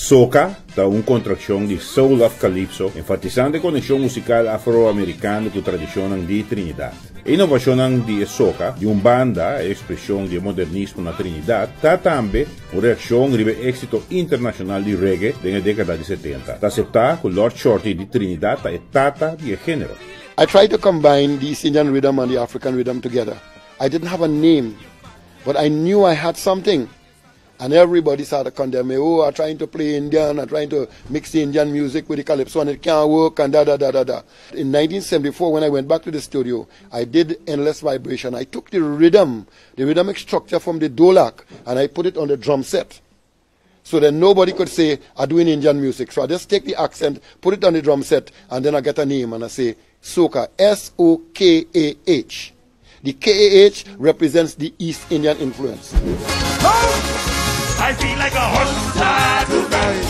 Soca da contracción de Soul of Calypso, enfatizando a conexão musical afro-americana com a tradição de Trinidad. A inovação de soca, de banda, a expressão de modernismo na Trinidad, está também uma reação ao êxito internacional de reggae na década de 70. Está aceptada que Lord Shorty de Trinidad é tata de gênero. I tried to combine the East Indian rhythm and the African rhythm together. I didn't have a name, but I knew I had something. And everybody started to condemn me. Oh, I'm trying to play Indian, I'm trying to mix the Indian music with the Calypso and it can't work and da. In 1974, when I went back to the studio, I did Endless Vibration. I took the rhythmic structure from the Dolak, and I put it on the drum set. So that nobody could say, I'm doing Indian music. So I just take the accent, put it on the drum set, and then I get a name and I say, Soca, S-O-K-A-H. The K-A-H represents the East Indian influence. I feel like a hunter tonight.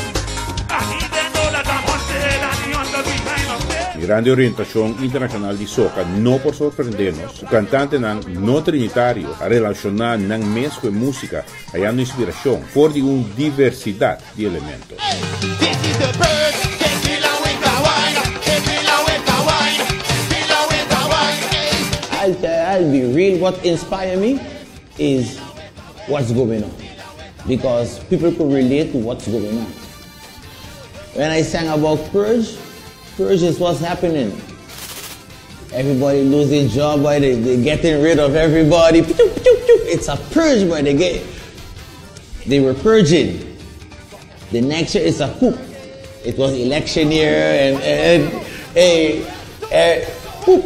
I even know that I'm hunted and the hunter behind of me. La grande orientación internacional de soca no por sorprendernos. O cantante no trinitario a relacionar nan mesmo música hallando inspiración por de una diversidad de elementos. I'll be real. What inspired me is what's going on, because people could relate to what's going on. When I sang about purge is what's happening. Everybody losing job, boy, they're getting rid of everybody. It's a purge, boy. They were purging. The next year it's a coup. It was election year and coup.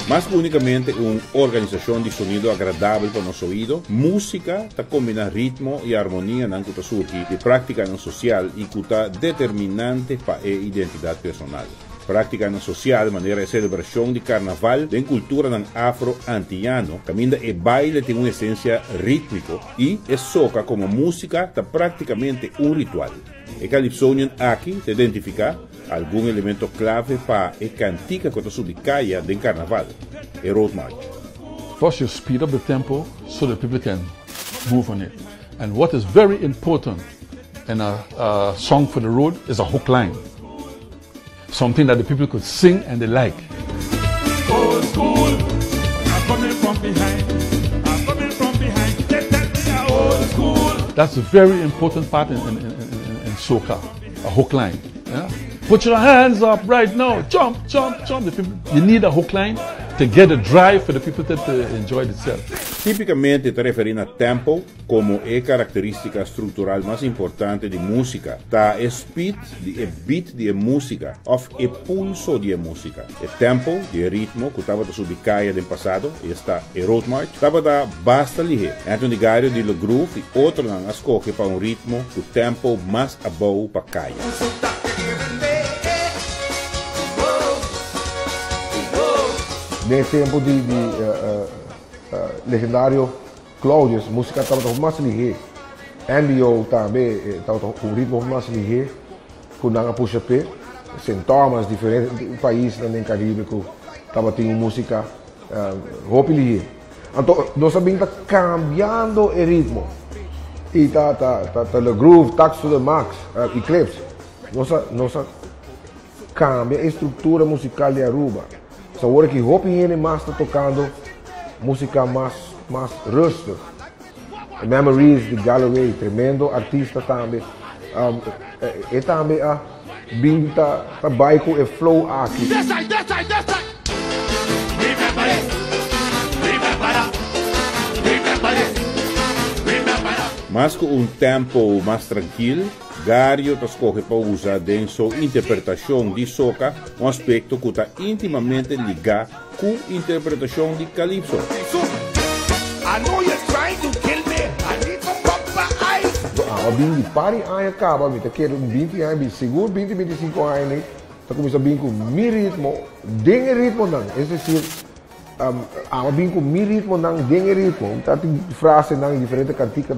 Más que únicamente una organización de sonido agradable para nuestro oído, música está combina ritmo y armonía en la surgi de práctica no social y que está determinante para la identidad personal. Práctica no social, manera de celebración de carnaval, de cultura afro-antillano, camina el baile tiene una esencia rítmico y es soca como música está prácticamente un ritual. El Calypsonian aquí se identifica algún elemento clave para el cantica que está ubicada del carnaval, el road march. First you speed up the tempo so that people can move on it. And what is very important in a song for the road is a hook line. Something that the people could sing and they like. Old school, I'm coming from behind. I'm coming from behind. They tell me old school. That's a very important part in soca, a hook line. Yeah? Put your hands up right now, jump. The people, you need a hook line to get a drive for the people to enjoy itself. Tipicamente te referir a tempo como a característica estrutural más importante de música. Ta speed de beat de música, of el pulso de música. El tempo de ritmo que estaba ubicado en el pasado, está el road march, estaba da basta ligeiro. Anthony Gario de lo groove y otro nan escoge para un ritmo que tempo más above para calle. Nel tempo di legendario Claudius, música estava mais ligeira. NBO também estava com ritmo mais ligeiro, com a puxa-pé. St. Thomas, diferentes países no Caribe, que estava tendo música roupa ligeira. Então, nós também está cambiando o ritmo. E está o groove, tax to the max, Eclipse. Nós cambia a estrutura musical de Aruba. So agora que roupa higiene mais está tocando música mais rustig. Memories de Galloway, tremendo artista também. E também a binta baiko e flow aqui. Mas com tempo mais tranquilo, Gario escolhe para usar em sua interpretação de soca aspecto que está intimamente ligado com a interpretação de Calypso. A bing pari ai acaba, me quero 20 anos, seguro 20-25 anos, tá começando a bing com mi ritmo, den ritmo não, é decir, a bing com mi ritmo não, den ritmo, tá tem frase não diferente cantica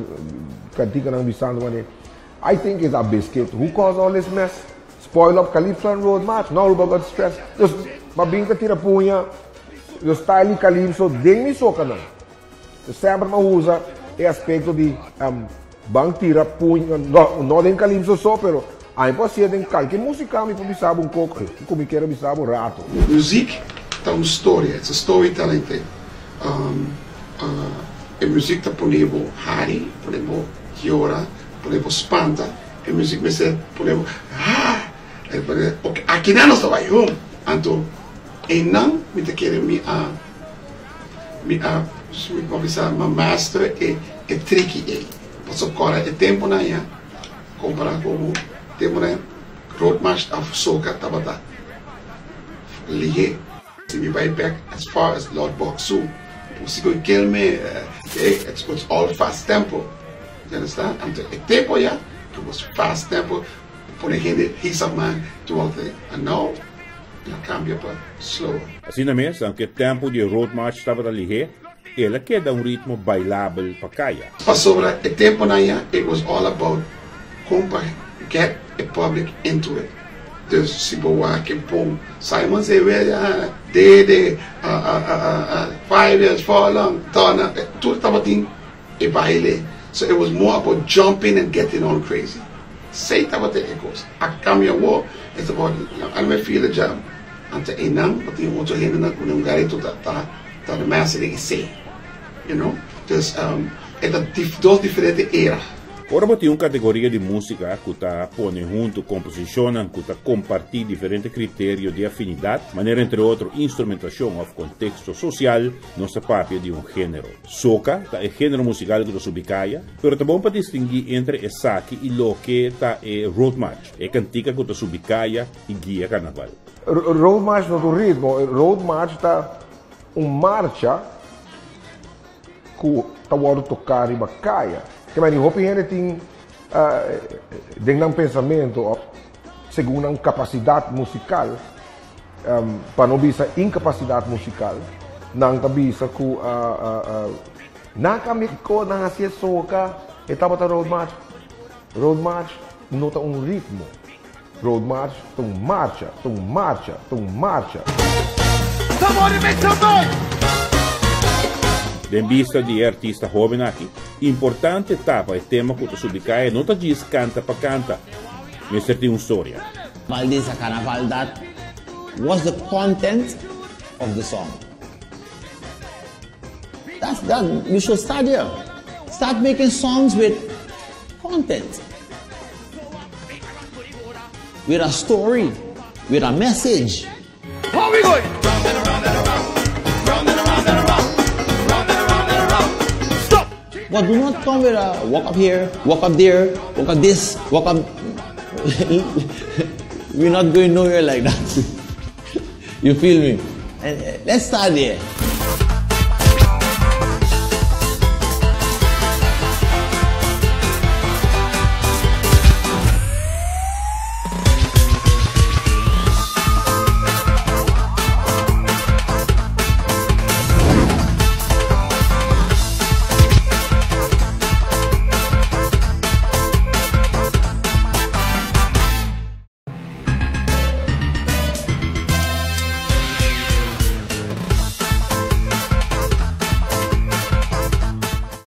não bisando mané. I think it's a biscuit. Who caused all this mess? Spoil up Calypso and Road March. Now Aruba got stressed. Just mabing ka tira punha, o style calypso dentro de soca não. Sempre me usa o aspecto de bang tira punho, não dentro calypso só, pero aí pode ser dentro qualquer música me pode saber pouco, como quero me saber rato. Muziek é uma história, é storytelling thing. A muziek tá ponemos hari, ponemos llora, ponemos espanta, a muziek me se ponemos aqui não estava eu, então não me te quero me conversar uma master é tricky mas agora é tempo na ia comparar com tempo na road march of soca tabata ligue se me vai back as far as Lord Boxu se go kill me it's all fast tempo you understand então é tempo ya que was fast tempo por gente hisa man throughout the and now cambia para slow. Assim na mesa, aunque o tempo de road march estava ali, ela queda ritmo bailável para caia. Sobre o tempo na ia, it was all about como get the public into it. Dus se boa que bom, Simon se vê de 5 years for long, torna tudo estava assim e baile. So it was more about jumping and getting all crazy. Sei estava te ecos. A cambia wo, it's about I may feel the jam. Ante inang, pati yung otro hindi na kunang garito ta na massa de say, you know. Dus dos diferentes eras. Ora bati uma categoria de música que está põe junto composição, que está compartilha diferentes critérios de afinidade, maneira entre outros instrumentação ou contexto social, nossa parte de gênero. Soca é gênero musical que está subicaia, pero tá bom para distinguir entre saque e lo que está road march, é cantica que está subicaia e guia carnaval. Road march no ritmo, road march está marcha que está o tocar e bacaia. Que mas o gente tem dentro um pensamento segundo uma capacidade musical para não bisa incapacidade musical não bisa que na camiko na hacia soca etapa ta road march não tá ritmo road march marcha Somebody make some noise! Em vista de artista jovem aqui, importante etapa é tema que você subicai, não tá diz canta para canta, mas tem uma história. Valdez a Carnaval, that was the content of the song. That's that. You should start here. Start making songs with content, with a story, with a message. How we going? But do not come with a walk up here, walk up there, walk up this, walk up. We're not going nowhere like that. You feel me? And let's start there.